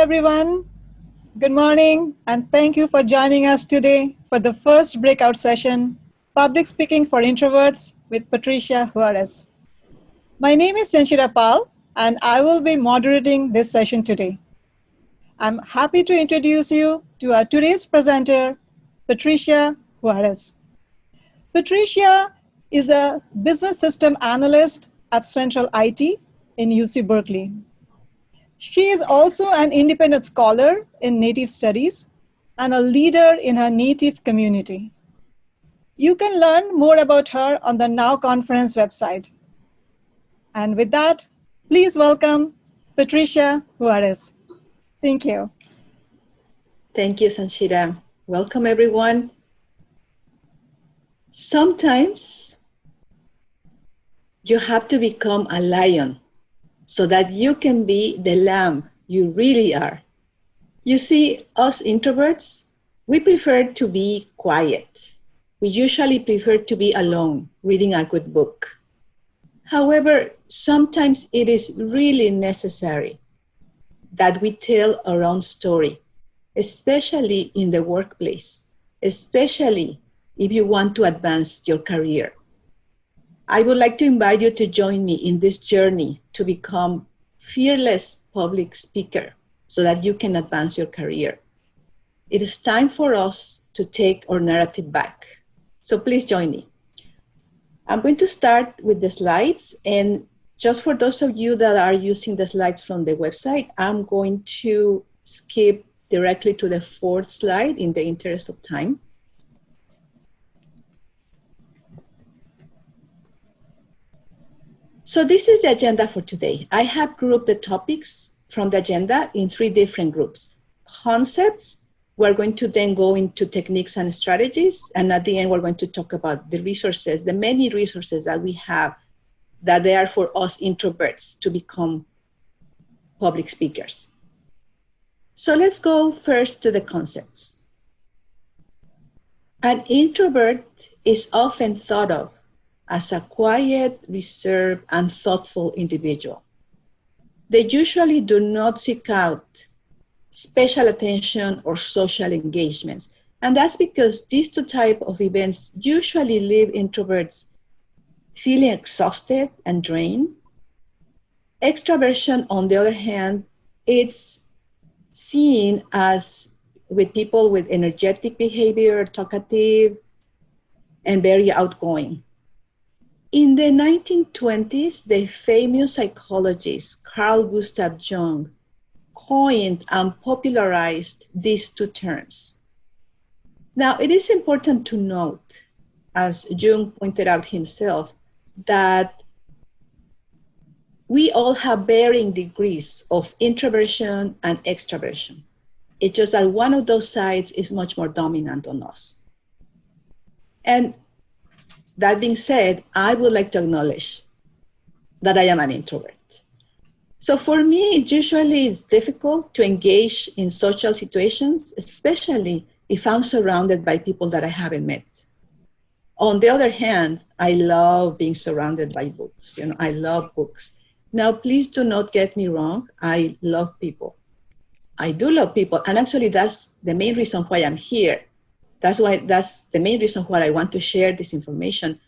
everyone. Good morning, and thank you for joining us today for the first breakout session, Public Speaking for Introverts with Patricia Juarez. My name is Sanchita Pal, and I will be moderating this session today. I'm happy to introduce you to our today's presenter, Patricia Juarez. Patricia is a business system analyst at Central IT in UC Berkeley. She is also an independent scholar in Native Studies and a leader in her Native community. You can learn more about her on the Now Conference website. And with that, please welcome Patricia Juarez. Thank you. Thank you, Sanchita. Welcome, everyone. Sometimes you have to become a lion so that you can be the lamb you really are. You see, us introverts, we prefer to be quiet. We usually prefer to be alone, reading a good book. However, sometimes it is really necessary that we tell our own story, especially in the workplace, especially if you want to advance your career. I would like to invite you to join me in this journey to become fearless public speaker so that you can advance your career. It is time for us to take our narrative back. So please join me. I'm going to start with the slides, and just for those of you that are using the slides from the website, I'm going to skip directly to the fourth slide in the interest of time. So this is the agenda for today. I have grouped the topics from the agenda in 3 different groups. Concepts, we're going to then go into techniques and strategies, and at the end, we're going to talk about the resources, the many resources that we have that they are for us introverts to become public speakers. So let's go first to the concepts. An introvert is often thought of as a quiet, reserved, and thoughtful individual. They usually do not seek out special attention or social engagements. And that's because these 2 types of events usually leave introverts feeling exhausted and drained. Extraversion, on the other hand, it's seen as with people with energetic behavior, talkative, and very outgoing. In the 1920s, the famous psychologist Carl Gustav Jung coined and popularized these 2 terms. Now, it is important to note, as Jung pointed out himself, that we all have varying degrees of introversion and extraversion. It's just that one of those sides is much more dominant on us. And that being said, I would like to acknowledge that I am an introvert. So for me, it usually is difficult to engage in social situations, especially if I'm surrounded by people that I haven't met. On the other hand, I love being surrounded by books. I love books. Now, please do not get me wrong. I love people. I do love people. And actually, that's the main reason why I'm here. That's the main reason why I want to share this information.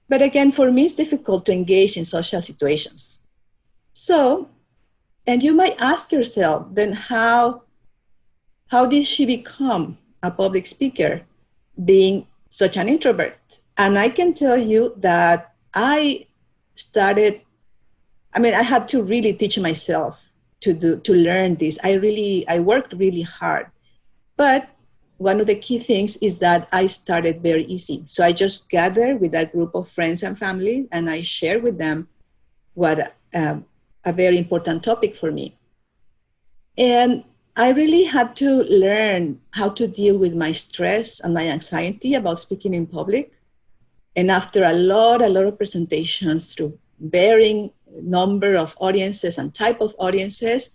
But again, for me, it's difficult to engage in social situations. So, and you might ask yourself, then how did she become a public speaker being such an introvert? And I can tell you that I had to really teach myself to learn this. I worked really hard. But one of the key things is that I started very easy. So I just gathered with a group of friends and family, and I share with them what a very important topic for me. And I really had to learn how to deal with my stress and my anxiety about speaking in public. And after a lot of presentations through varying number of audiences and type of audiences,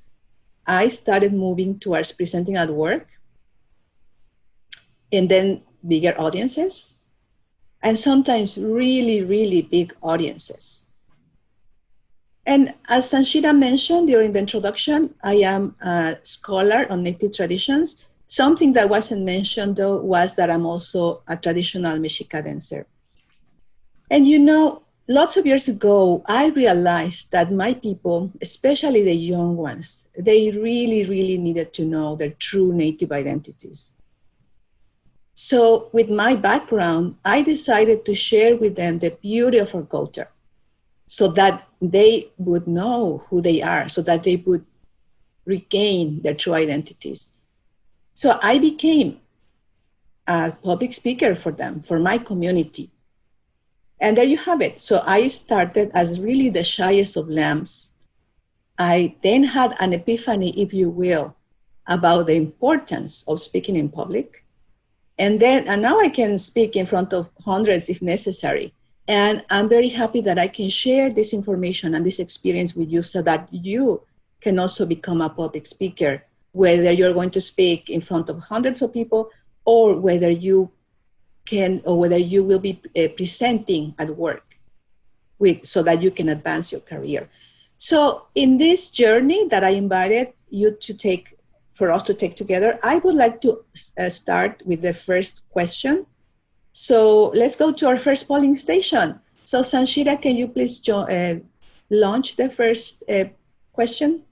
I started moving towards presenting at work, and then bigger audiences, and sometimes really, really big audiences. And as Sanshita mentioned during the introduction, I am a scholar on native traditions. Something that wasn't mentioned, though, was that I'm also a traditional Mexica dancer. And you know, lots of years ago, I realized that my people, especially the young ones, they really, really needed to know their true native identities. So with my background, I decided to share with them the beauty of our culture so that they would know who they are, so that they would regain their true identities. So I became a public speaker for them, for my community. And there you have it. So I started as really the shyest of lambs. I then had an epiphany, if you will, about the importance of speaking in public. And now I can speak in front of hundreds if necessary. And I'm very happy that I can share this information and this experience with you so that you can also become a public speaker, whether you're going to speak in front of hundreds of people or whether you will be presenting at work so that you can advance your career. So in this journey that I invited you to take, for us to take together, I would like to start with the first question. So let's go to our first polling station. So Sanshita, can you please launch the first question?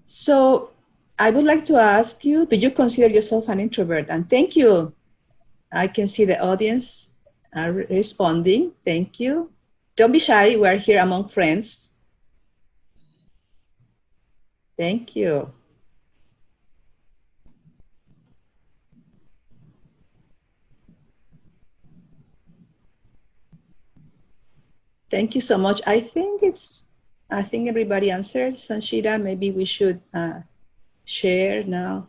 So I would like to ask you, do you consider yourself an introvert? And thank you. I can see the audience are responding. Thank you. Don't be shy. We're here among friends. Thank you. Thank you so much. I think everybody answered. Sanshita, maybe we should share now.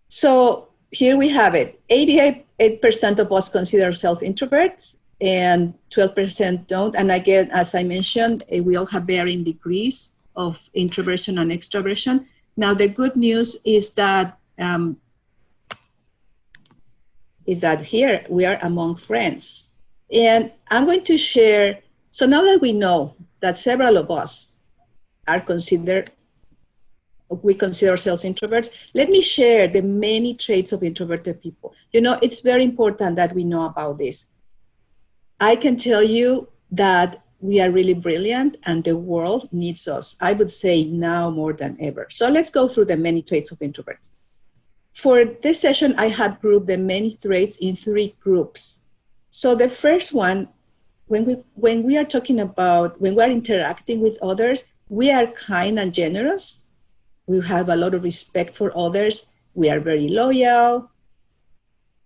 So here we have it. 88% of us consider ourselves introverts and 12% don't. And again, as I mentioned, we all have varying degrees of introversion and extroversion. Now, the good news is that here we are among friends. And I'm going to share, so now that we know that several of us we consider ourselves introverts, let me share the many traits of introverted people. You know, it's very important that we know about this. I can tell you that we are really brilliant and the world needs us, I would say now more than ever. So let's go through the many traits of introverts. For this session, I have grouped the many traits in 3 groups. So the first one, when we are talking about, when we are interacting with others, we are kind and generous. We have a lot of respect for others. We are very loyal.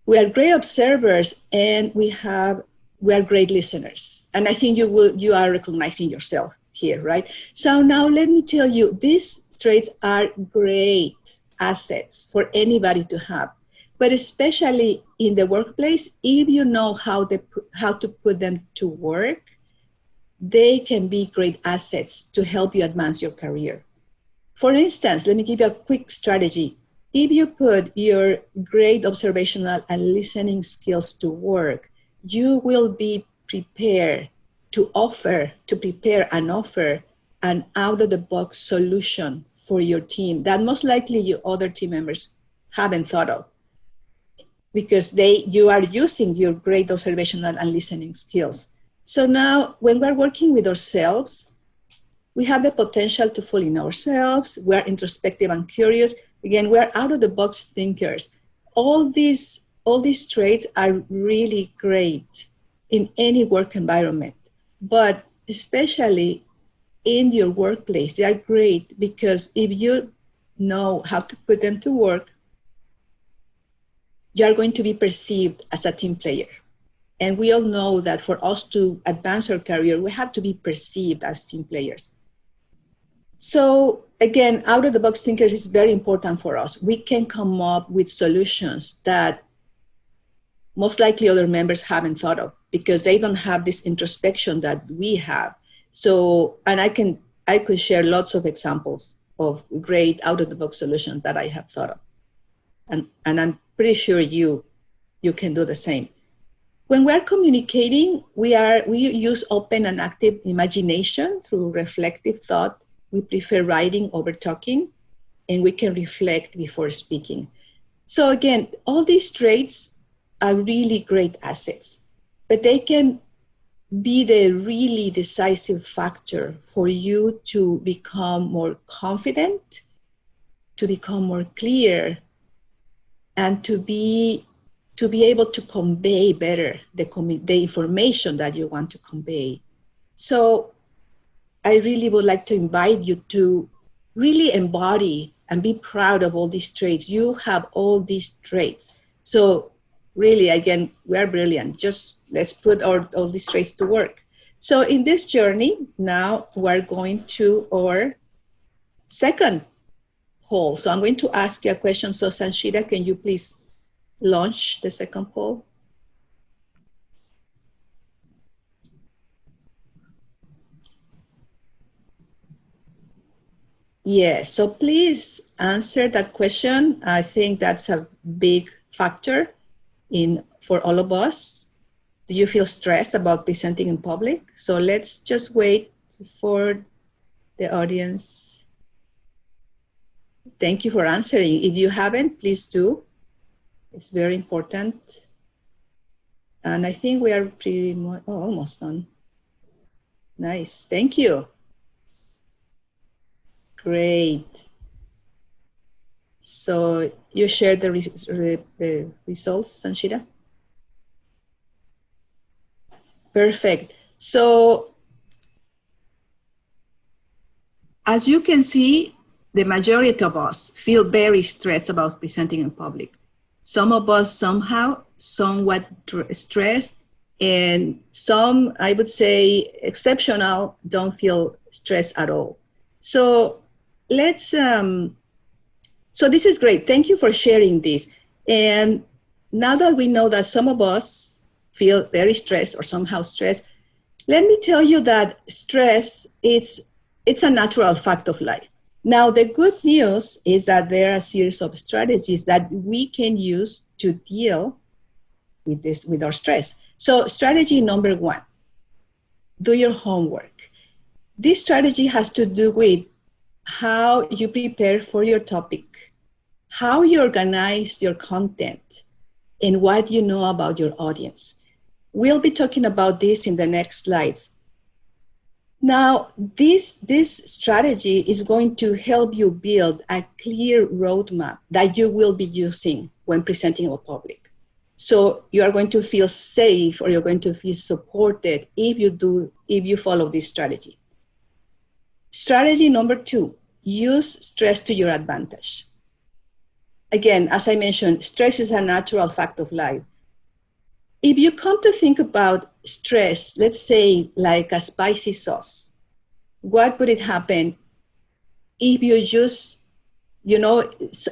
We are great observers, and we are great listeners. And I think you are recognizing yourself here, right? So now let me tell you, these traits are great assets for anybody to have, but especially in the workplace, if you know how to put them to work, they can be great assets to help you advance your career. For instance, let me give you a quick strategy. If you put your great observational and listening skills to work, you will be prepared to prepare and offer an out-of-the-box solution for your team that most likely your other team members haven't thought of, because you are using your great observational and listening skills. So now when we're working with ourselves, we have the potential to fall in ourselves. We're introspective and curious. Again, we're out-of-the-box thinkers. All these traits are really great in any work environment, but especially in your workplace, they are great because if you know how to put them to work, you are going to be perceived as a team player. And we all know that for us to advance our career, we have to be perceived as team players. So again, out-of-the-box thinkers is very important for us. We can come up with solutions that most likely other members haven't thought of because they don't have this introspection that we have. So, and I could share lots of examples of great out-of-the-box solutions that I have thought of. And I'm pretty sure you can do the same. When we're communicating, we use open and active imagination through reflective thought. We prefer writing over talking, and we can reflect before speaking. So again, all these traits are really great assets, but they can be the really decisive factor for you to become more confident, to become more clear, and to be able to convey better the information that you want to convey. So I really would like to invite you to really embody and be proud of all these traits. You have all these traits. So really, again, we are brilliant. Just let's put all these traits to work. So in this journey, now we're going to our second poll. So I'm going to ask you a question. So Sanshita, can you please launch the second poll? Yes, so please answer that question. I think that's a big factor for all of us. Do you feel stressed about presenting in public? So let's just wait for the audience. Thank you for answering. If you haven't, please do. It's very important. And I think we are pretty much, almost done. Nice, thank you. Great. So you shared the results, Sanshita? Perfect. So as you can see, the majority of us feel very stressed about presenting in public. Some of us somehow, somewhat stressed, and some, I would say, exceptional, don't feel stressed at all. So let's, so this is great. Thank you for sharing this. And now that we know that some of us feel very stressed or somehow stressed, let me tell you that stress, it's a natural fact of life. Now, the good news is that there are a series of strategies that we can use to deal with this, with our stress. So strategy number one, do your homework. This strategy has to do with how you prepare for your topic, how you organize your content, and what you know about your audience. We'll be talking about this in the next slides. Now, this strategy is going to help you build a clear roadmap that you will be using when presenting in public. So you are going to feel safe, or you're going to feel supported if you follow this strategy. Strategy number two, use stress to your advantage. Again, as I mentioned, stress is a natural fact of life. If you come to think about stress, let's say like a spicy sauce, what would it happen if you use,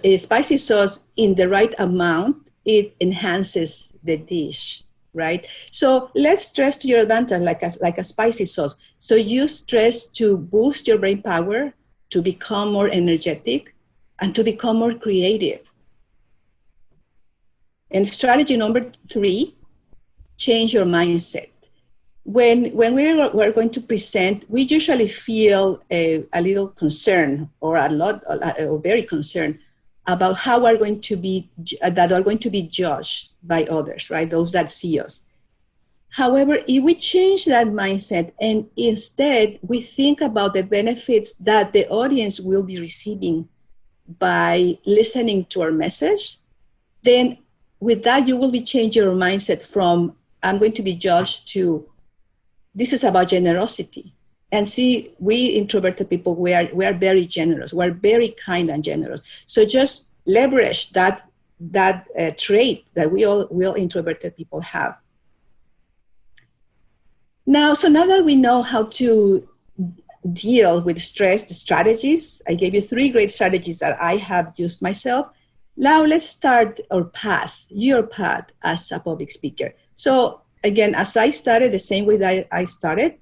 a spicy sauce in the right amount? It enhances the dish, right? So let's stress to your advantage like a spicy sauce. So use stress to boost your brain power, to become more energetic, and to become more creative. And strategy number three, change your mindset. When we're going to present, we usually feel a little concerned, or very concerned about how we're going to be, that are going to be judged by others, right? Those that see us. However, if we change that mindset and instead we think about the benefits that the audience will be receiving by listening to our message, then with that, you will be changing your mindset from I'm going to be judged to this is about generosity. And see, we introverted people, we are very generous. We're very kind and generous. So just leverage that trait that we all introverted people have. Now that we know how to deal with stress, the strategies, I gave you 3 great strategies that I have used myself. Now let's start your path as a public speaker. So again, as I started, the same way that I started,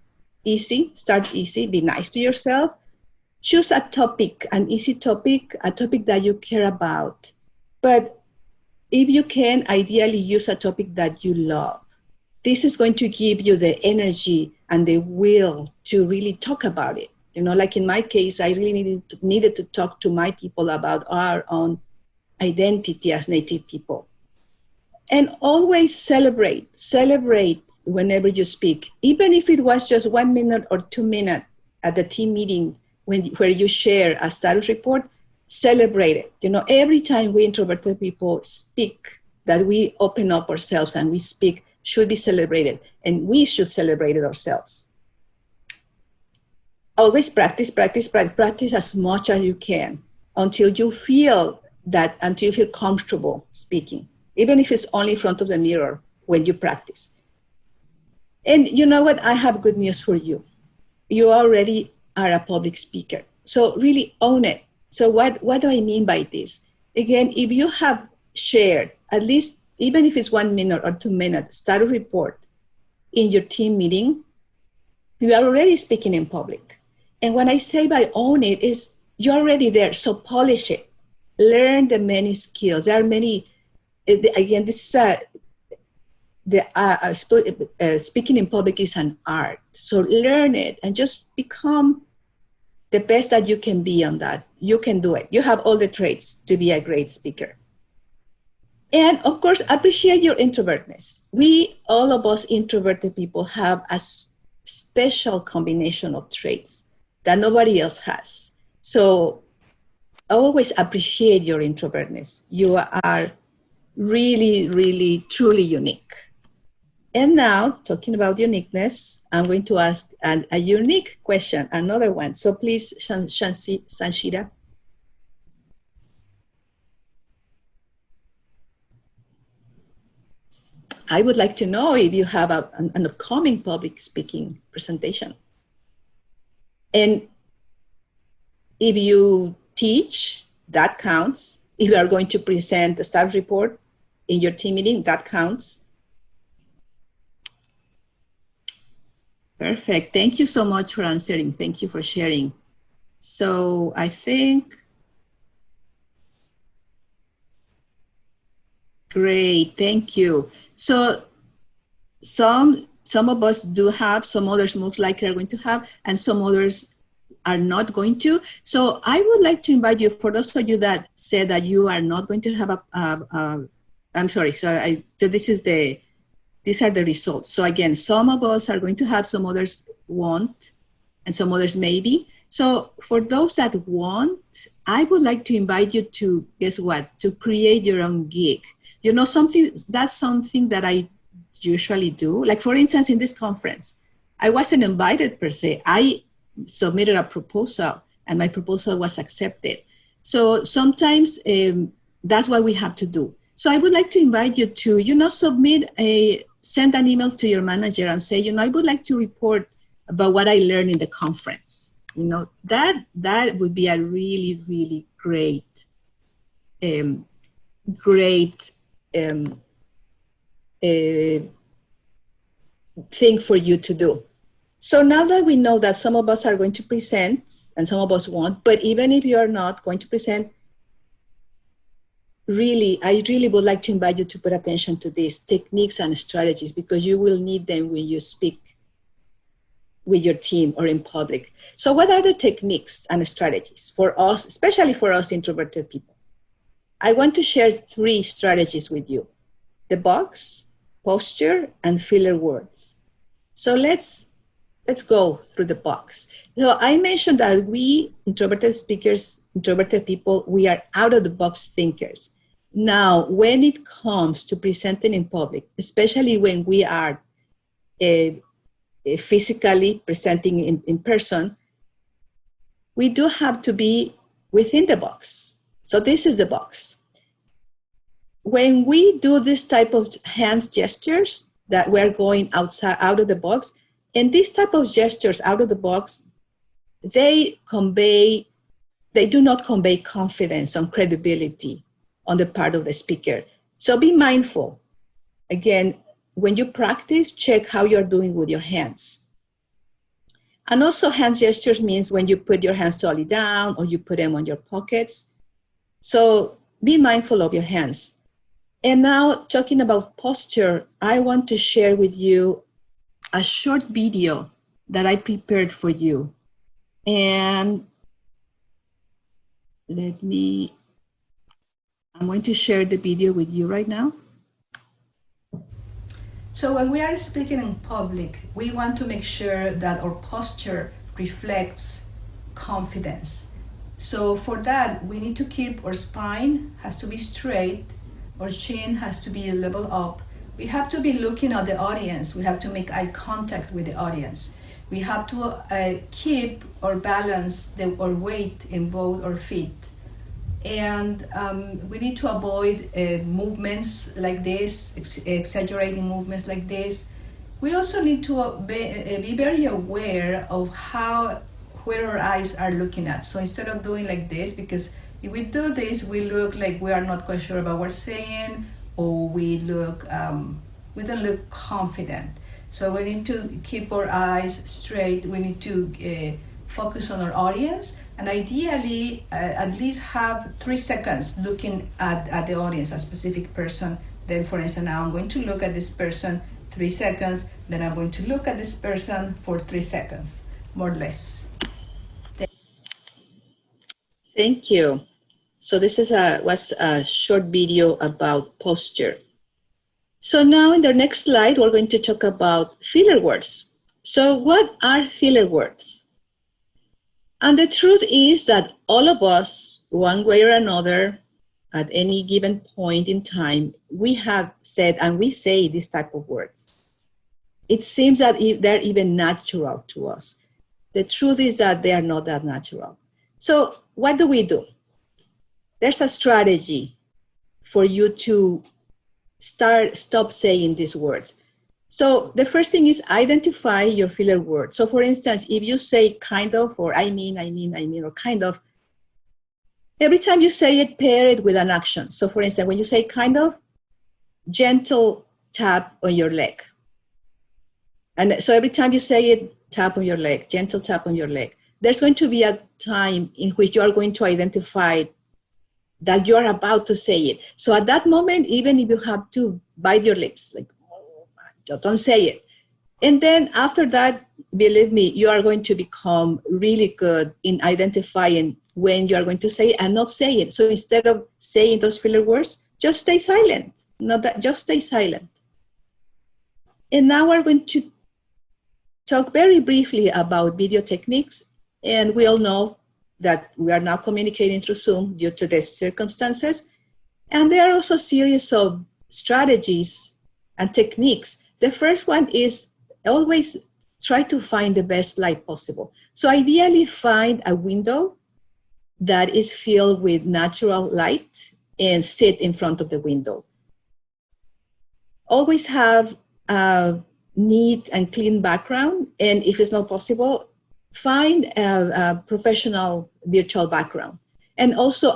start easy, be nice to yourself. Choose a topic, an easy topic, a topic that you care about. But if you can, ideally use a topic that you love. this is going to give you the energy and the will to really talk about it. Like in my case, I really needed to talk to my people about our own identity as Native people. And always celebrate whenever you speak, even if it was just 1 minute or 2 minutes at the team meeting where you share a status report, celebrate it. Every time we introverted people speak, that we open up ourselves and we speak should be celebrated, and we should celebrate it ourselves. Always practice as much as you can until you feel comfortable speaking, even if it's only in front of the mirror when you practice. And you know what? I have good news for you. You already are a public speaker. So really own it. So what do I mean by this? Again, if you have shared, at least, even if it's 1 minute or 2 minutes, status report in your team meeting, you are already speaking in public. And when I say by own it, is you're already there. So polish it. Learn the many skills. There are many, again, this is speaking in public is an art. So learn it and just become the best that you can be on that. You can do it. You have all the traits to be a great speaker. And of course, appreciate your introvertness. All of us introverted people have a special combination of traits that nobody else has. So always appreciate your introvertness. You are really, really, truly unique. And now, talking about uniqueness, I'm going to ask a unique question, another one. So please, Sanshida. I would like to know if you have an upcoming public speaking presentation. And if you teach, that counts. If you are going to present the staff report in your team meeting, that counts. Perfect. Thank you so much for answering. Thank you for sharing. So I think, great, thank you. So some of us do have, some others most likely are going to have, and some others are not going to. So I would like to invite you, for those of you that said that you are not going to have I'm sorry, so these are the results. So again, some of us are going to have, some others won't, and some others maybe. So for those that want, I would like to invite you to, guess what, to create your own gig. That's something that I usually do. Like for instance, in this conference, I wasn't invited per se. I submitted a proposal and my proposal was accepted. So sometimes that's what we have to do. So I would like to invite you to, send an email to your manager and say, I would like to report about what I learned in the conference. That would be a really, really great thing for you to do. So now that we know that some of us are going to present and some of us won't, but even if you are not going to present, I really would like to invite you to put attention to these techniques and strategies, because you will need them when you speak with your team or in public. So what are the techniques and strategies for us, especially for us introverted people? I want to share 3 strategies with you: the box, posture, and filler words. So let's go through the box. So I mentioned that we introverted speakers, introverted people, we are out of the box thinkers. Now, when it comes to presenting in public, especially when we are physically presenting in person, we do have to be within the box. So this is the box. When we do this type of hands gestures that we're going out of the box, and these type of gestures out of the box, they do not convey confidence or credibility on the part of the speaker. So be mindful. Again, when you practice, check how you're doing with your hands. And also hand gestures means when you put your hands totally down or you put them on your pockets. So be mindful of your hands. And now, talking about posture, I want to share with you a short video that I prepared for you. And I'm going to share the video with you right now. So when we are speaking in public, we want to make sure that our posture reflects confidence. So for that, we need to keep our spine has to be straight, our chin has to be a level up. We have to be looking at the audience. We have to make eye contact with the audience. We have to keep or balance our weight in both our feet. And we need to avoid movements like this, exaggerating movements like this. We also need to be very aware of where our eyes are looking at. So instead of doing like this, because if we do this, we look like we are not quite sure about what we're saying, or we don't look confident. So we need to keep our eyes straight. We need to focus on our audience, and ideally at least have 3 seconds looking at the audience, a specific person. Then, for instance, now I'm going to look at this person 3 seconds, then I'm going to look at this person for 3 seconds, more or less. Thank you. So this was a short video about posture. So now in the next slide, we're going to talk about filler words. So what are filler words? And the truth is that all of us, one way or another, at any given point in time, we have said and we say this type of words. It seems that they're even natural to us. The truth is that they are not that natural. So what do? There's a strategy for you to stop saying these words. So the first thing is identify your filler word. So for instance, if you say kind of, or I mean, or kind of, every time you say it, pair it with an action. So for instance, when you say kind of, gentle tap on your leg. And so every time you say it, tap on your leg, gentle tap on your leg. There's going to be a time in which you are going to identify that you're about to say it. So at that moment, even if you have to bite your lips, like, don't say it. And then after that, believe me, you are going to become really good in identifying when you are going to say it and not say it. So instead of saying those filler words, just stay silent. Just stay silent. And now we're going to talk very briefly about video techniques. And we all know that we are now communicating through Zoom due to the circumstances. And there are also a series of strategies and techniques. The first one is always try to find the best light possible. So ideally find a window that is filled with natural light and sit in front of the window. Always have a neat and clean background. And if it's not possible, find a professional virtual background. And also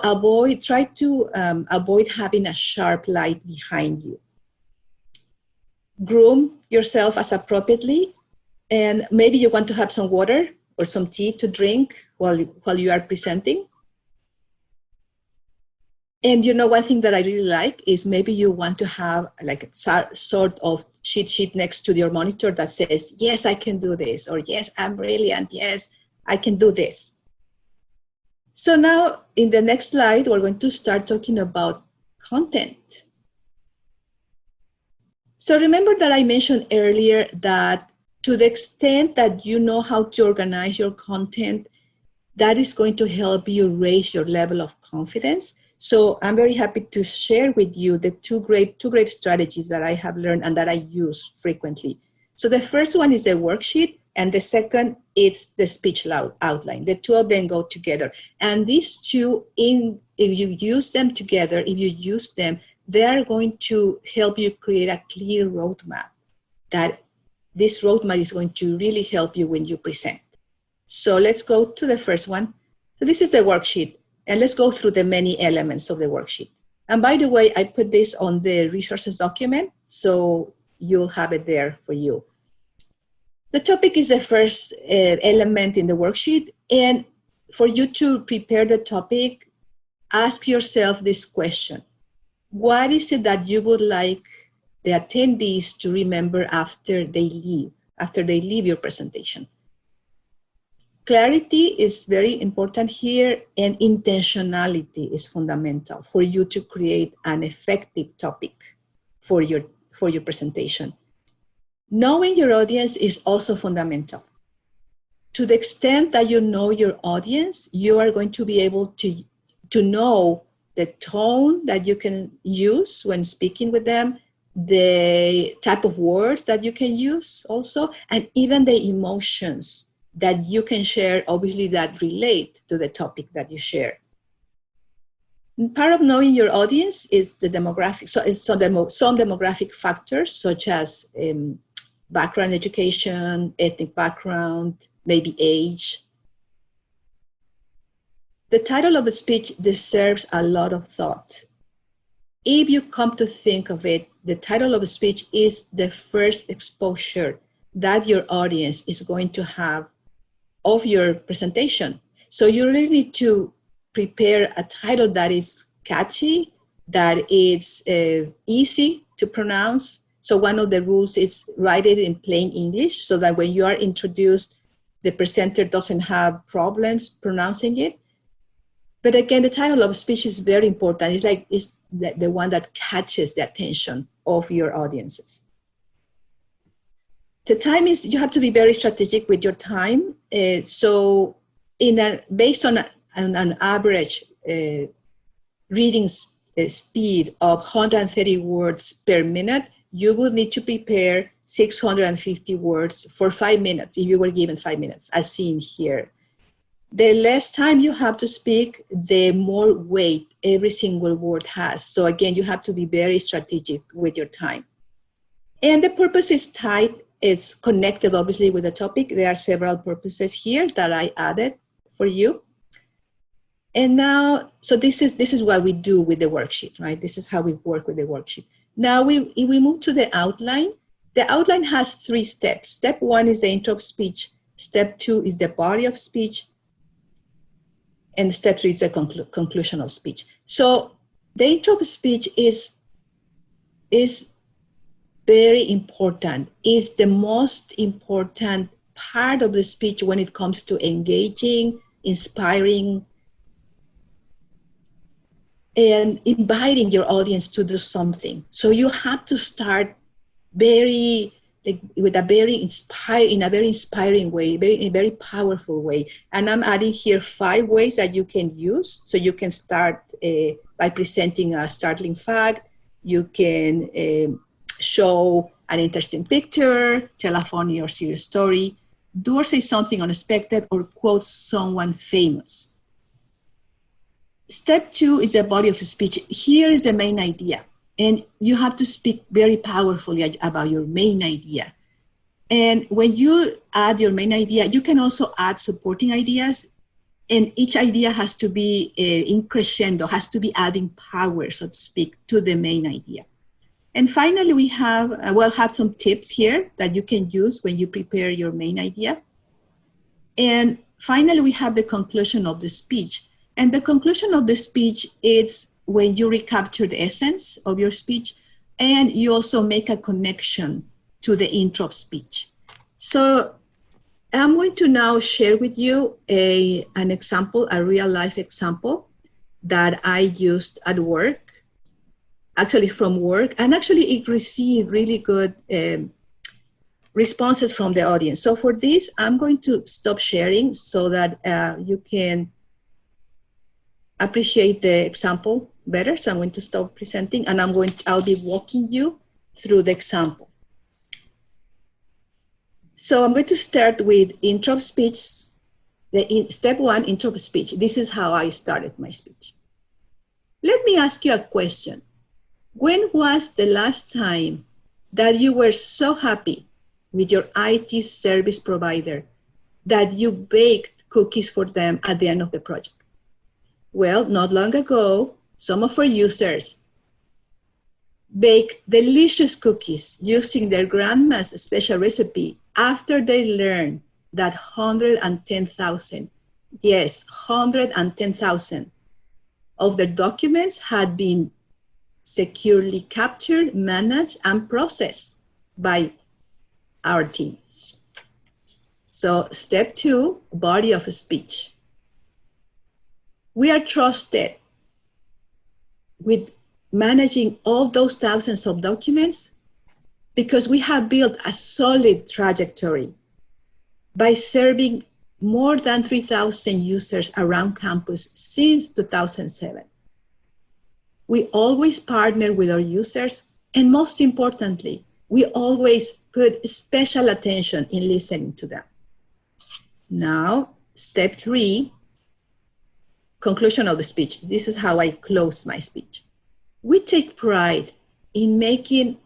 try to avoid having a sharp light behind you. Groom yourself as appropriately, and maybe you want to have some water or some tea to drink while you are presenting. And you know, one thing that I really like is maybe you want to have like a sort of cheat sheet next to your monitor that says, yes, I can do this, or yes, I'm brilliant, yes, I can do this. So now in the next slide, we're going to start talking about content. So remember that I mentioned earlier that to the extent that you know how to organize your content, that is going to help you raise your level of confidence. So I'm very happy to share with you the two great strategies that I have learned and that I use frequently. So the first one is the worksheet, and the second is the speech outline. The two of them go together. And these two, if you use them together, they are going to help you create a clear roadmap. That this roadmap is going to really help you when you present. So let's go to the first one. So this is the worksheet, and let's go through the many elements of the worksheet. And by the way, I put this on the resources document, so you'll have it there for you. The topic is the first element in the worksheet, and for you to prepare the topic, ask yourself this question. what is it that you would like the attendees to remember after they leave your presentation? Clarity is very important here, and intentionality is fundamental for you to create an effective topic for your presentation. Knowing your audience is also fundamental. To the extent that you know your audience, you are going to be able to know the tone that you can use when speaking with them, the type of words that you can use also, and even the emotions that you can share, obviously, that relate to the topic that you share. And part of knowing your audience is the demographic. So it's some demographic factors, such as background, education, ethnic background, maybe age. The title of a speech deserves a lot of thought. If you come to think of it, the title of a speech is the first exposure that your audience is going to have of your presentation. So you really need to prepare a title that is catchy, that is easy to pronounce. So one of the rules is write it in plain English so that when you are introduced, the presenter doesn't have problems pronouncing it. But again, the title of a speech is very important. It's the one that catches the attention of your audiences. The time is, you have to be very strategic with your time. So based on an average reading speed of 130 words per minute, you would need to prepare 650 words for 5 minutes if you were given 5 minutes, as seen here. The less time you have to speak, the more weight every single word has. So again, you have to be very strategic with your time. And the purpose is tight. It's connected, obviously, with the topic. There are several purposes here that I added for you. And now, so this is what we do with the worksheet, right? This is how we work with the worksheet. Now, if we move to the outline has 3 steps. Step 1 is the intro of speech. Step 2 is the body of speech. And step 3 is the conclusion of speech. So the intro of speech is very important. It's the most important part of the speech when it comes to engaging, inspiring, and inviting your audience to do something. So you have to start in a very inspiring way, in a very powerful way. And I'm adding here 5 ways that you can use. So you can start by presenting a startling fact. You can show an interesting picture, tell a funny or serious story, do or say something unexpected, or quote someone famous. Step 2 is the body of speech. Here is the main idea. And you have to speak very powerfully about your main idea. And when you add your main idea, you can also add supporting ideas. And each idea has to be in crescendo, has to be adding power, so to speak, to the main idea. And finally, we we'll have some tips here that you can use when you prepare your main idea. And finally, we have the conclusion of the speech. And the conclusion of the speech is when you recapture the essence of your speech, and you also make a connection to the intro of speech. So I'm going to now share with you an example, a real life example that I used at work. Actually from work, and actually it received really good responses from the audience. So for this, I'm going to stop sharing so that you can appreciate the example better. So I'm going to stop presenting, and I'll be walking you through the example. So I'm going to start with intro of speech. Step 1, intro of speech. This is how I started my speech. Let me ask you a question. When was the last time that you were so happy with your IT service provider that you baked cookies for them at the end of the project? Well, not long ago, some of our users baked delicious cookies using their grandma's special recipe after they learned that 110,000, yes, 110,000 of their documents had been securely captured, managed, and processed by our team. So step 2, body of speech. We are trusted with managing all those thousands of documents because we have built a solid trajectory by serving more than 3,000 users around campus since 2007. We always partner with our users, and most importantly, we always put special attention in listening to them. Now, step 3, conclusion of the speech. This is how I close my speech. We take pride in making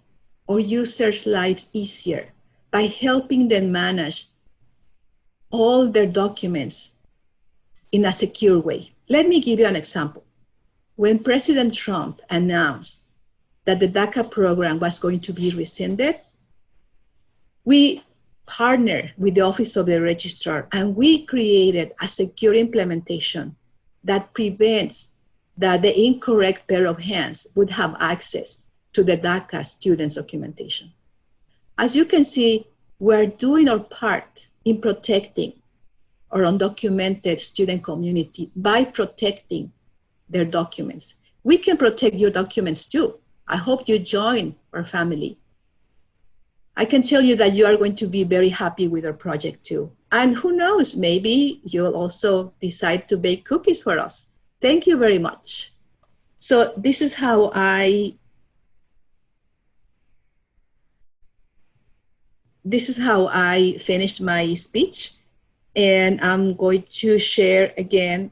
our users' lives easier by helping them manage all their documents in a secure way. Let me give you an example. When President Trump announced that the DACA program was going to be rescinded, we partnered with the Office of the Registrar and we created a secure implementation that prevents that the incorrect pair of hands would have access to the DACA students' documentation. As you can see, we're doing our part in protecting our undocumented student community by protecting their documents. We can protect your documents too. I hope you join our family. I can tell you that you are going to be very happy with our project too. And who knows, maybe you'll also decide to bake cookies for us. Thank you very much. So this is how I finished my speech. And I'm going to share again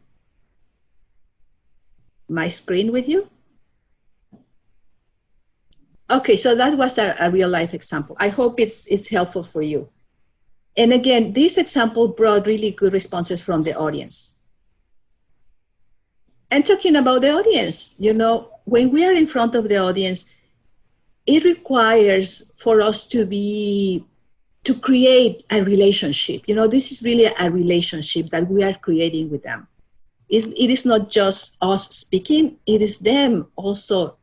my screen with you. Okay, so that was a real life example. I hope it's helpful for you. And again, this example brought really good responses from the audience. And talking about the audience, you know, when we are in front of the audience, it requires for us to create a relationship. You know, this is really a relationship that we are creating with them. It is not just us speaking, it is them also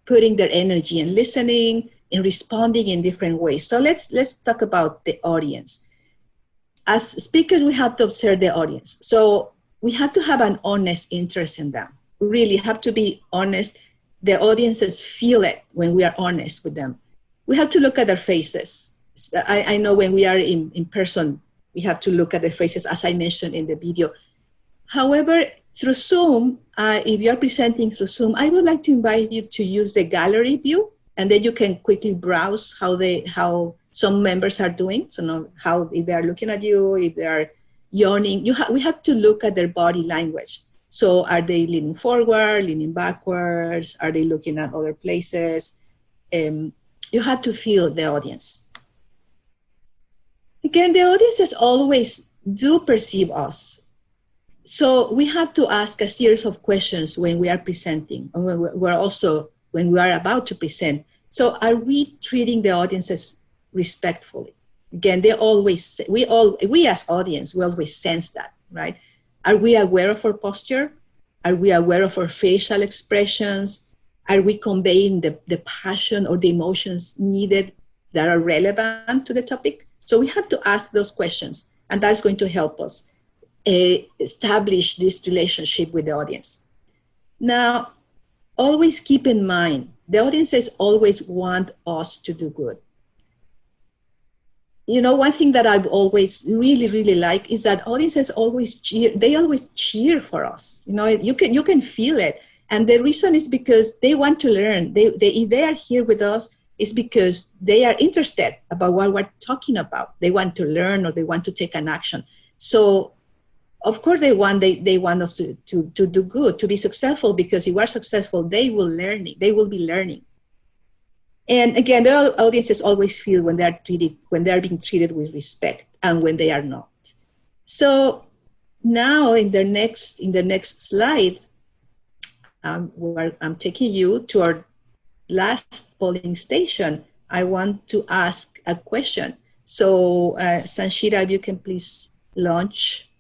putting their energy and listening and responding in different ways. So let's talk about the audience. As speakers, we have to observe the audience. So we have to have an honest interest in them. We really have to be honest. The audiences feel it when we are honest with them. We have to look at their faces. I know when we are in person, we have to look at their faces, as I mentioned in the video. However, through Zoom, if you're presenting through Zoom, I would like to invite you to use the gallery view, and then you can quickly browse how some members are doing. So now how if they are looking at you, if they are yawning, we have to look at their body language. So are they leaning forward, leaning backwards? Are they looking at other places? You have to feel the audience. Again, the audiences always do perceive us. So we have to ask a series of questions when we are presenting, and when we are about to present. So are we treating the audiences respectfully? Again, we as audience, we always sense that, right? Are we aware of our posture? Are we aware of our facial expressions? Are we conveying the passion or the emotions needed that are relevant to the topic? So we have to ask those questions, and that's going to help us establish this relationship with the audience. Now, always keep in mind, the audiences always want us to do good. You know, one thing that I've always really like is that audiences always cheer. They always cheer for us. You know, you can feel it. And the reason is because they want to learn. If they are here with us, it's because they are interested about what we're talking about. They want to learn, or they want to take an action. So, of course, they want us to do good, to be successful, because if we're successful, they will be learning. And again, the audiences always feel when they're being treated with respect and when they are not. So now in the next slide, where I'm taking you to our last polling station, I want to ask a question. So Sanshita, if you can please launch.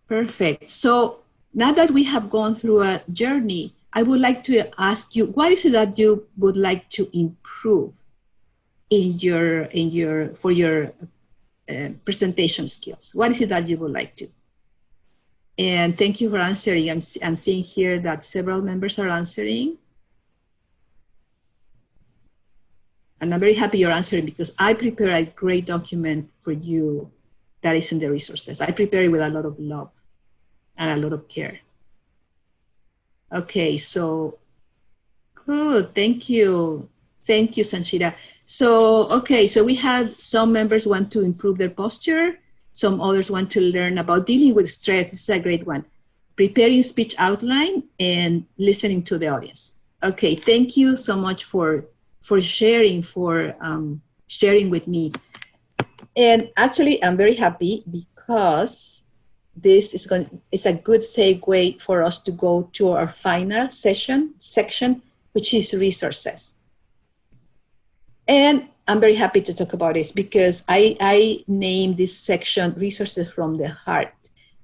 Perfect. So now that we have gone through a journey I would like to ask you, what is it that you would like to improve in your for your presentation skills? What is it that you would like to? And thank you for answering. I'm seeing here that several members are answering. And I'm very happy you're answering because I prepare a great document for you that is in the resources. I prepare it with a lot of love and a lot of care. Okay, so good. Thank you. Thank you, Sanchita. So, okay, so we have some members want to improve their posture. Some others want to learn about dealing with stress. This is a great one. Preparing speech outline and listening to the audience. Okay, thank you so much for sharing, sharing with me. And actually, I'm very happy because this is it's a good segue for us to go to our final section, which is resources. And I'm very happy to talk about this because I named this section Resources from the Heart.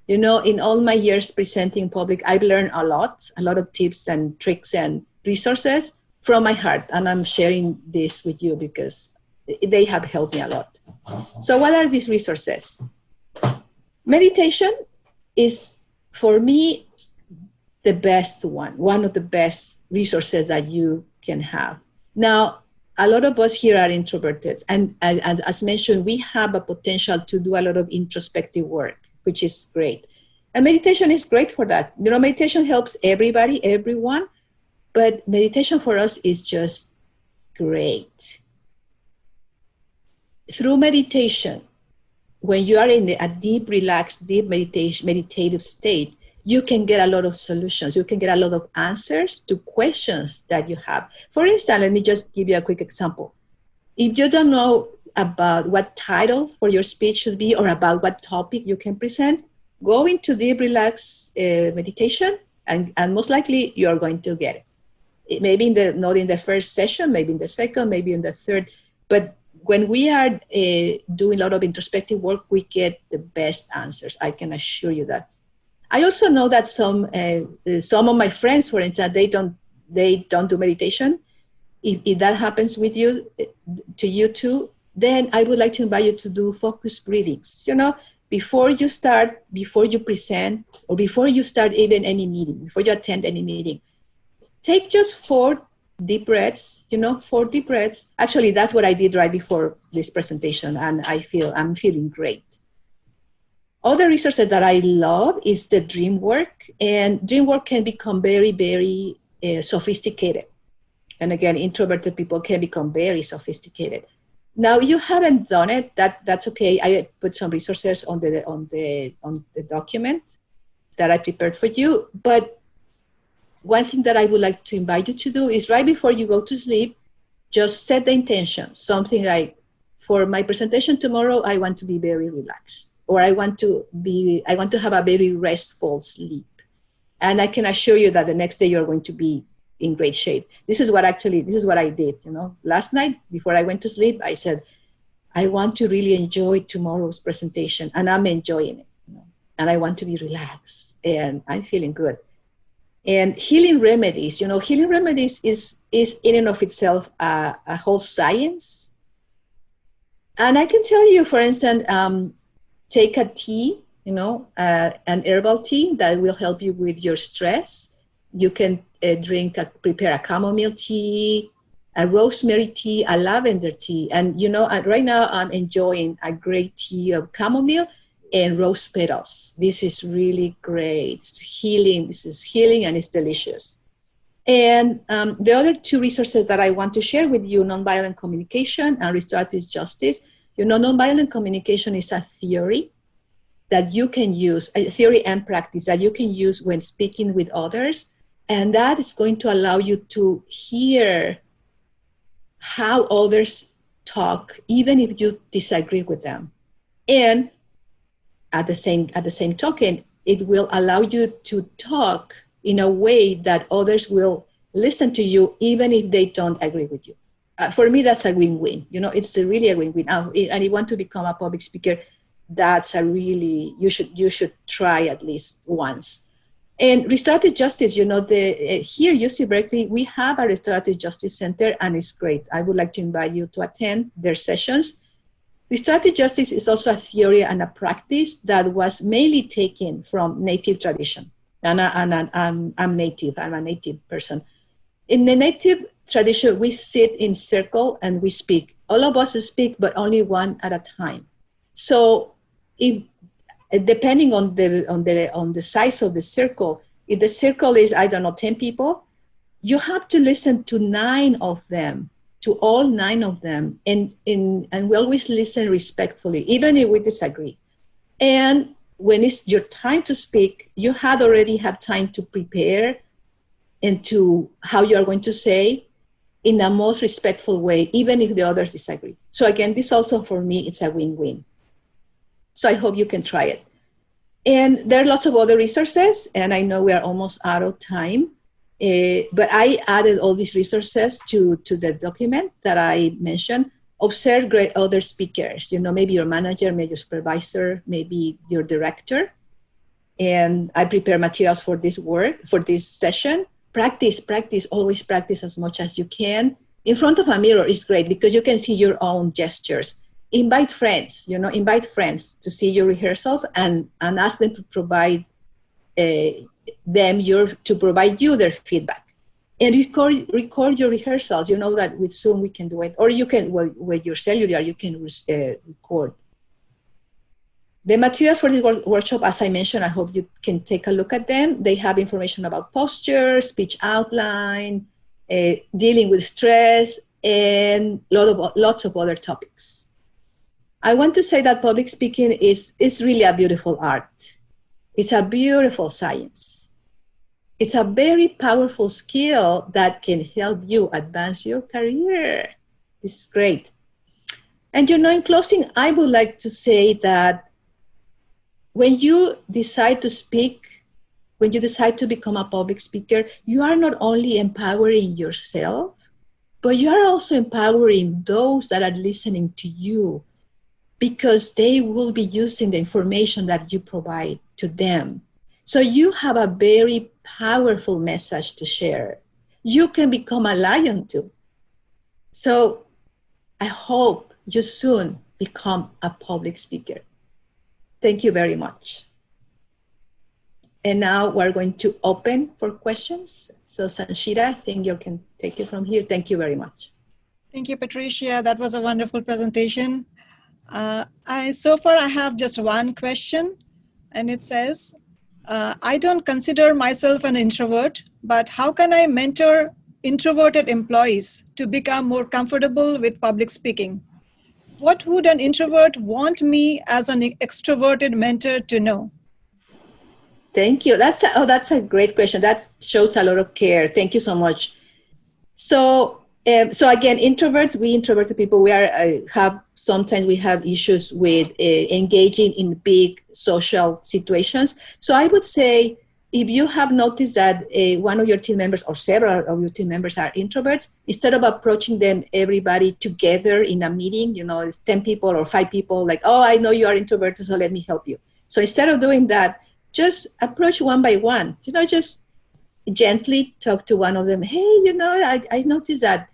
You know, in all my years presenting in public, I've learned a lot of tips and tricks and resources from my heart. And I'm sharing this with you because they have helped me a lot. So what are these resources? Meditation is, for me, the best one of the best resources that you can have. Now, a lot of us here are introverted. And as mentioned, we have a potential to do a lot of introspective work, which is great. And meditation is great for that. You know, meditation helps everybody, everyone. But meditation for us is just great. Through meditation, when you are in a deep, relaxed, deep meditative state, you can get a lot of solutions. You can get a lot of answers to questions that you have. For instance, let me just give you a quick example. If you don't know about what title for your speech should be or about what topic you can present, go into deep, relaxed meditation, and most likely you're going to get it. Maybe not in the first session, maybe in the second, maybe in the third, but when we are doing a lot of introspective work, we get the best answers. I can assure you that. I also know that some of my friends, for instance, they don't do meditation. If that happens with you, to you too, then I would like to invite you to do focused breathings. You know, before you start, before you present, or before you start even any meeting, before you attend any meeting, take just 4 deep breaths, 4 deep breaths. Actually, that's what I did right before this presentation, and I'm feeling great. Other resources that I love is the dream work, and dream work can become very, very sophisticated. And again, introverted people can become very sophisticated. Now, you haven't done it, that's okay. I put some resources on the document that I prepared for you, but one thing that I would like to invite you to do is right before you go to sleep, just set the intention. Something like, for my presentation tomorrow, I want to be very relaxed, or I want to have a very restful sleep. And I can assure you that the next day you're going to be in great shape. This is what I did. Last night before I went to sleep, I said, I want to really enjoy tomorrow's presentation, and I'm enjoying it. And I want to be relaxed, and I'm feeling good. And healing remedies, healing remedies is in and of itself a whole science. And I can tell you, for instance, take a tea, an herbal tea that will help you with your stress. You can prepare a chamomile tea, a rosemary tea, a lavender tea. And, right now I'm enjoying a great tea of chamomile and rose petals. This is really great. It's healing. This is healing, and it's delicious. And the other 2 resources that I want to share with you, nonviolent communication and restorative justice. Nonviolent communication is a theory that you can use, a theory and practice that you can use when speaking with others. And that is going to allow you to hear how others talk, even if you disagree with them. And at the same token, it will allow you to talk in a way that others will listen to you, even if they don't agree with you. For me, that's a win-win. It's really a win-win. And if you want to become a public speaker, that's you should try at least once. And restorative justice, here UC Berkeley, we have a restorative justice center, and it's great. I would like to invite you to attend their sessions. Restorative justice is also a theory and a practice that was mainly taken from Native tradition. I'm Native, I'm a Native person. In the Native tradition, we sit in circle and we speak. All of us speak, but only one at a time. So if depending on the size of the circle, if the circle is, I don't know, 10 people, you have to listen to 9 of them, to all 9 of them, and we always listen respectfully, even if we disagree. And when it's your time to speak, you already have time to prepare and to how you are going to say in a most respectful way, even if the others disagree. So again, this also for me, it's a win-win. So I hope you can try it. And there are lots of other resources, and I know we are almost out of time, but I added all these resources to the document that I mentioned. Observe great other speakers, maybe your manager, maybe your supervisor, maybe your director. And I prepare materials for this work, for this session. Practice, always practice as much as you can. In front of a mirror is great because you can see your own gestures. Invite friends, to see your rehearsals and ask them to provide provide you their feedback. And record your rehearsals. You know that with Zoom we can do it, or you can, with your cellular, you can record. The materials for this workshop, as I mentioned, I hope you can take a look at them. They have information about posture, speech outline, dealing with stress, and lots of other topics. I want to say that public speaking is really a beautiful art. It's a beautiful science. It's a very powerful skill that can help you advance your career. This is great. And in closing, I would like to say that when you decide to speak, when you decide to become a public speaker, you are not only empowering yourself, but you are also empowering those that are listening to you, because they will be using the information that you provide to them. So you have a very powerful message to share. You can become a lion too. So I hope you soon become a public speaker. Thank you very much. And now we're going to open for questions. So Sanshita, I think you can take it from here. Thank you very much. Thank you, Patricia. That was a wonderful presentation. So far, I have just one question, and it says, I don't consider myself an introvert, but how can I mentor introverted employees to become more comfortable with public speaking? What would an introvert want me as an extroverted mentor to know? Thank you. That's a great question. That shows a lot of care. Thank you so much. So again, we introverted people, sometimes we have issues with engaging in big social situations. So I would say, if you have noticed that one of your team members or several of your team members are introverts, instead of approaching everybody together in a meeting, it's 10 people or 5 people, like, oh, I know you are introverts, so let me help you. So instead of doing that, just approach one by one, just gently talk to one of them. Hey, I noticed that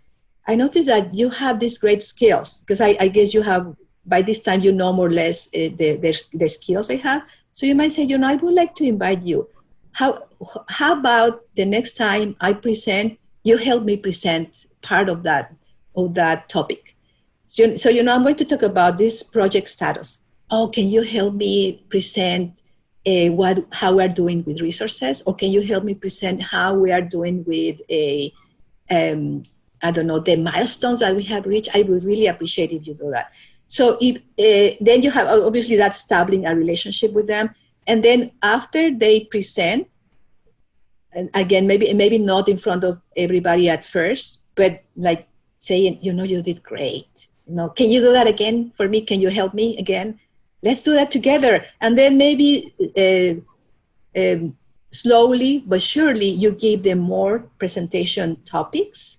you have these great skills, because I guess you have, by this time, more or less the skills I have. So you might say, I would like to invite you. How about the next time I present, you help me present part of that topic. So I'm going to talk about this project status. Oh, can you help me present how we're doing with resources? Or can you help me present how we are doing with the milestones that we have reached? I would really appreciate if you do that. So then you have, obviously, that's establishing a relationship with them. And then after they present, and again, maybe not in front of everybody at first, but like saying, you did great. Can you do that again for me? Can you help me again? Let's do that together. And then maybe slowly but surely you give them more presentation topics.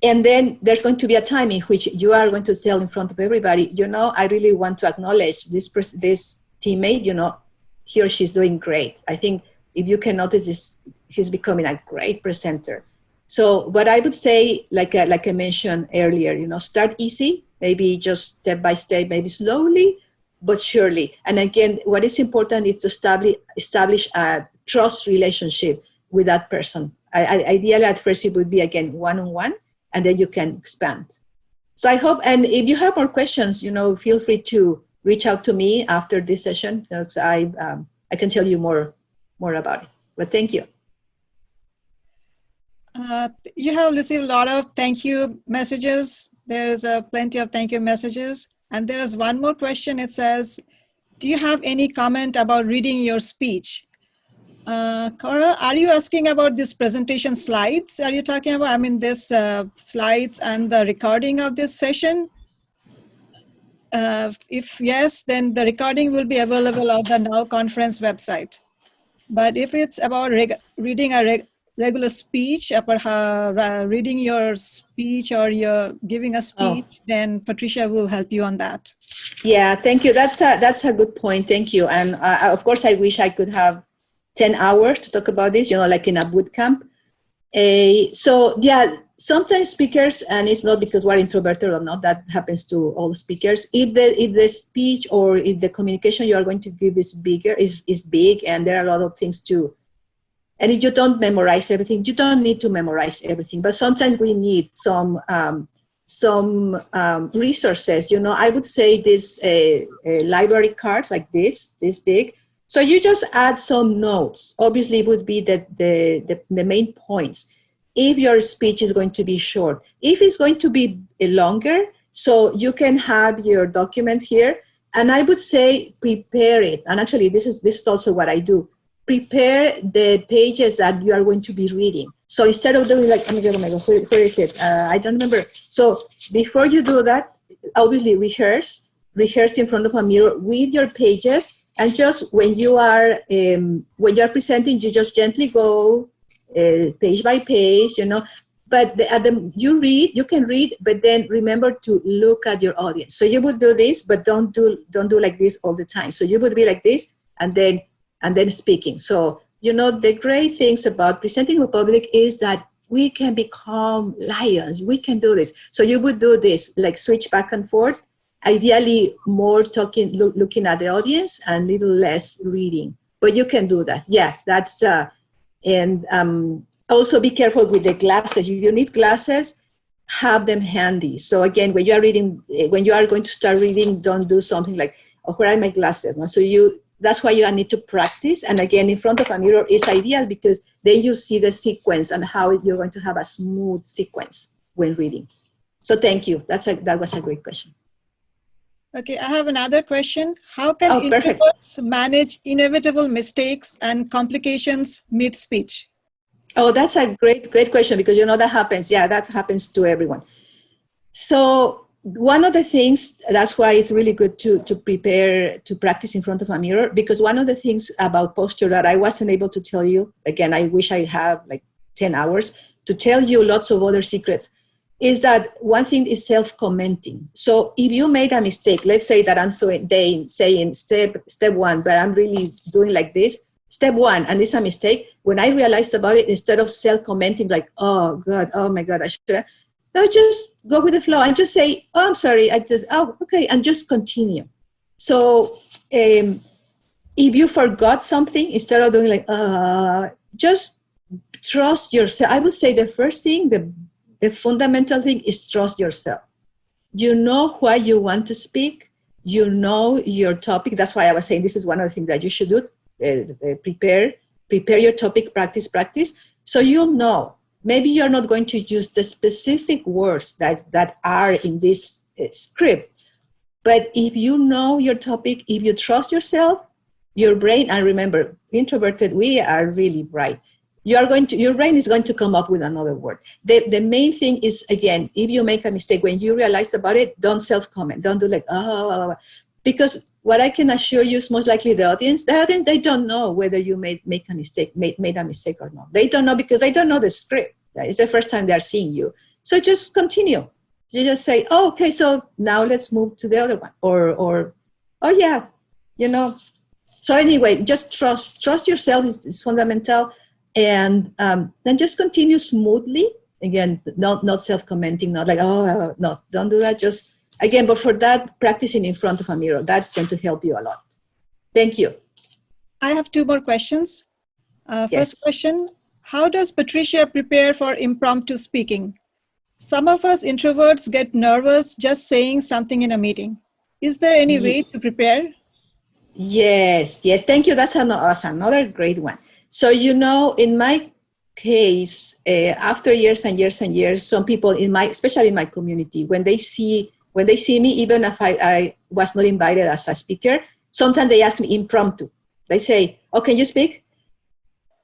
And then there's going to be a time in which you are going to tell in front of everybody, I really want to acknowledge this teammate, he or she's doing great. I think if you can notice this, he's becoming a great presenter. So what I would say, like I mentioned earlier, start easy, maybe just step by step, maybe slowly, but surely. And again, what is important is to establish a trust relationship with that person. Ideally, at first, it would be, again, one-on-one, and then you can expand. So I hope, and if you have more questions, feel free to reach out to me after this session, because I can tell you more about it. But thank you. You have received a lot of thank you messages. There's plenty of thank you messages. And there is one more question. It says, do you have any comment about reading your speech? Cora, are you asking about this presentation slides? Are you talking about, this slides and the recording of this session? If yes, then the recording will be available on the Now Conference website. But if it's about reading a regular speech, reading your speech or you're giving a speech, then Patricia will help you on that. Yeah, thank you. That's a good point. Thank you. And of course, I wish I could have 10 hours to talk about this, like in a boot camp. So yeah, sometimes speakers, and it's not because we're introverted or not, that happens to all speakers. If the speech or if the communication you are going to give is big, and there are a lot of things to, and if you don't memorize everything, you don't need to memorize everything, but sometimes we need some resources. I would say this library cards like this big. So you just add some notes. Obviously, it would be the main points. If your speech is going to be short, if it's going to be longer, so you can have your document here. And I would say prepare it. And actually, this is also what I do. Prepare the pages that you are going to be reading. So instead of doing like, oh my God, where is it? I don't remember. So before you do that, obviously rehearse in front of a mirror with your pages. And just when you are presenting, you just gently go page by page, But you can read, but then remember to look at your audience. So you would do this, but don't do like this all the time. So you would be like this, and then speaking. So the great things about presenting to public is that we can become lions. We can do this. So you would do this, like switch back and forth. Ideally, more talking, looking at the audience, and little less reading. But you can do that. Yeah, that's and also be careful with the glasses. If you need glasses, have them handy. So again, when you are going to start reading, don't do something like, oh, where are my glasses? No? So that's why you need to practice. And again, in front of a mirror is ideal because then you see the sequence and how you're going to have a smooth sequence when reading. So thank you. That was a great question. Okay, I have another question. How can introverts manage inevitable mistakes and complications mid-speech? Oh, that's a great question because that happens. Yeah, that happens to everyone. So one of the things, that's why it's really good to prepare, to practice in front of a mirror, because one of the things about posture that I wasn't able to tell you, again, I wish I have like 10 hours to tell you lots of other secrets, is that one thing is self-commenting. So if you made a mistake, let's say that I'm saying step one, but I'm really doing like this, step one, and it's a mistake. When I realized about it, instead of self-commenting like, oh God, oh my God, I should have, no, just go with the flow and just say, oh, I'm sorry, okay, and just continue. So if you forgot something, instead of doing like, just trust yourself. I would say the first thing, the fundamental thing is trust yourself. You know why you want to speak. You know your topic. That's why I was saying this is one of the things that you should do. Prepare your topic, practice. So you'll know. Maybe you're not going to use the specific words that are in this script. But if you know your topic, if you trust yourself, your brain, and remember, introverted, we are really bright. Your brain is going to come up with another word. The main thing is, again, if you make a mistake, when you realize about it, don't self-comment. Don't do like, because what I can assure you is most likely the audience, they don't know whether you made a mistake or not. They don't know because they don't know the script. It's the first time they're seeing you. So just continue. You just say, oh, okay, so now let's move to the other one. Or oh yeah, So anyway, just trust yourself is fundamental, and then just continue smoothly. Again, not self-commenting, not like, oh no, don't do that. Just again, but for that, practicing in front of a mirror, that's going to help you a lot. Thank you. I have two more questions. First Yes. question, how does Patricia prepare for impromptu speaking? Some of us introverts get nervous just saying something in a meeting. Is there any way to prepare? Yes. Thank you. That's another great one. So, in my case, after years and years and years, some people especially in my community, when they see me, even if I was not invited as a speaker, sometimes they ask me impromptu. They say, "Oh, can you speak?"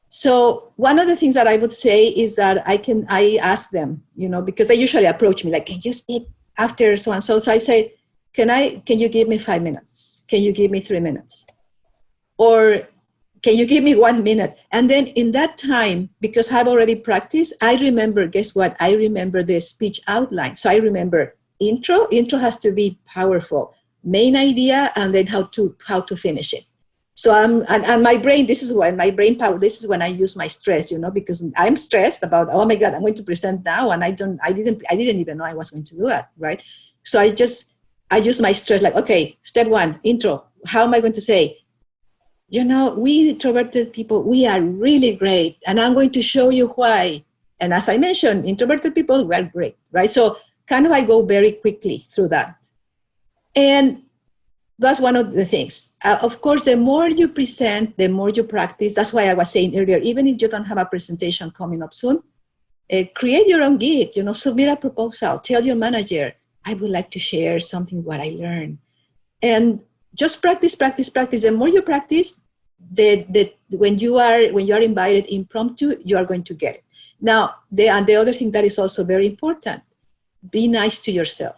So one of the things that I would say is that I ask them, because they usually approach me like, "Can you speak after so and so?" So I say, can you give me 5 minutes? Can you give me 3 minutes? Or can you give me 1 minute? And then in that time, because I've already practiced, I remember, guess what? I remember the speech outline. So I remember intro has to be powerful, main idea, and then how to finish it. So and my brain, this is when my brain power, this is when I use my stress, because I'm stressed about, oh my God, I'm going to present now. And I didn't even know I was going to do that, right? So I use my stress like, okay, step one, intro. How am I going to say? We introverted people, we are really great. And I'm going to show you why. And as I mentioned, introverted people, we are great, right? So kind of I go very quickly through that. And that's one of the things. Of course, the more you present, the more you practice. That's why I was saying earlier, even if you don't have a presentation coming up soon, create your own gig, submit a proposal, tell your manager, I would like to share something what I learned. And just practice. The more you practice, when you are invited impromptu, you are going to get it. Now, the other thing that is also very important, be nice to yourself.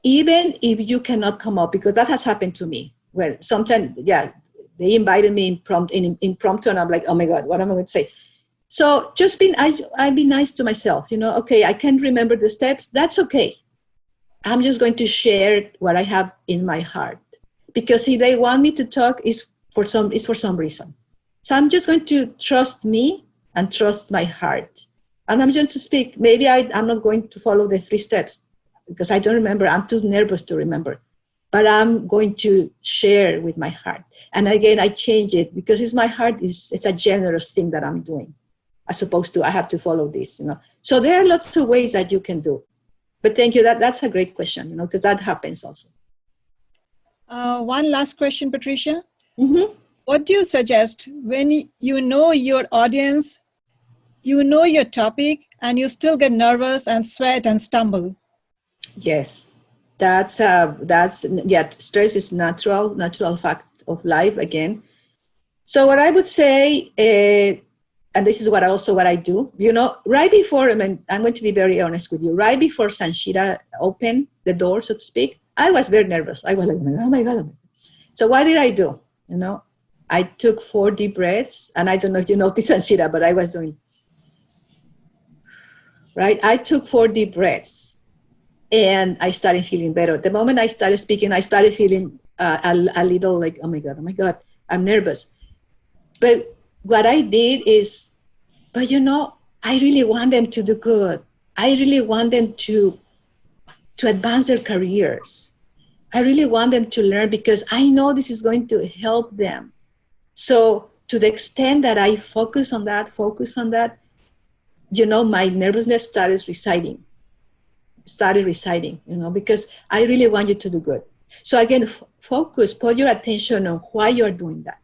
Even if you cannot come up, because that has happened to me. Well, sometimes, they invited me impromptu, and I'm like, oh my God, what am I going to say? So just I be nice to myself. Okay, I can't remember the steps. That's okay. I'm just going to share what I have in my heart, because if they want me to talk, it's for some reason. So I'm just going to trust me and trust my heart, and I'm just to speak. Maybe I'm not going to follow the 3 steps because I don't remember. I'm too nervous to remember, but I'm going to share with my heart. And again, I change it because it's my heart. It's a generous thing that I'm doing, as opposed to I have to follow this. So there are lots of ways that you can do. But thank you. That's a great question, because that happens also. One last question, Patricia. Mm-hmm. What do you suggest when you know your audience, you know your topic, and you still get nervous and sweat and stumble? Yes, that's stress is natural fact of life again. So what I would say, and this is what I do, right before, I'm going to be very honest with you, right before Sanshira opened the door, so to speak, I was very nervous. I was like, oh my God. So what did I do? I took 4 deep breaths, and I don't know if you noticed, Sanshira, but I was doing, right? I took 4 deep breaths. And I started feeling better. The moment I started speaking, I started feeling a little like, oh my God, I'm nervous. But what I did is, I really want them to do good. I really want them to advance their careers. I really want them to learn, because I know this is going to help them. So to the extent that I focus on that, my nervousness started residing, because I really want you to do good. So again, focus, put your attention on why you're doing that,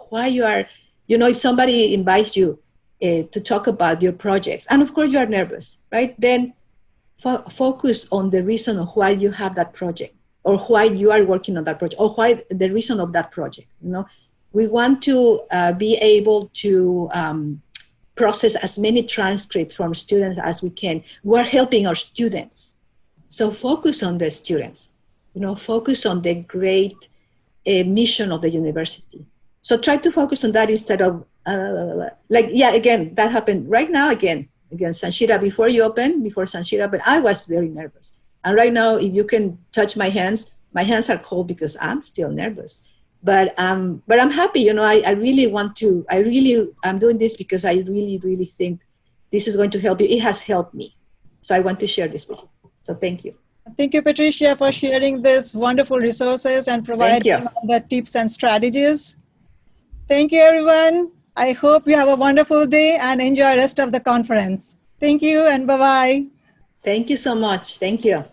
why you are, if somebody invites you to talk about your projects, and of course you are nervous, right? Then focus on the reason of why you have that project, or why you are working on that project, or why the reason of that project. We want to be able to process as many transcripts from students as we can. We're helping our students. So focus on the students, focus on the great mission of the university. So try to focus on that instead of, again, that happened right now, again, Sanshira, before Sanshira, but I was very nervous. And right now, if you can touch my hands are cold because I'm still nervous. but I'm happy. You know, I really want to. I'm doing this because I really think this is going to help you. It has helped me, so I want to share this with you. So thank you. Thank you, Patricia, for sharing these wonderful resources and providing all the tips and strategies. Thank you, everyone. I hope you have a wonderful day and enjoy the rest of the conference. Thank you and bye-bye. Thank you so much. Thank you.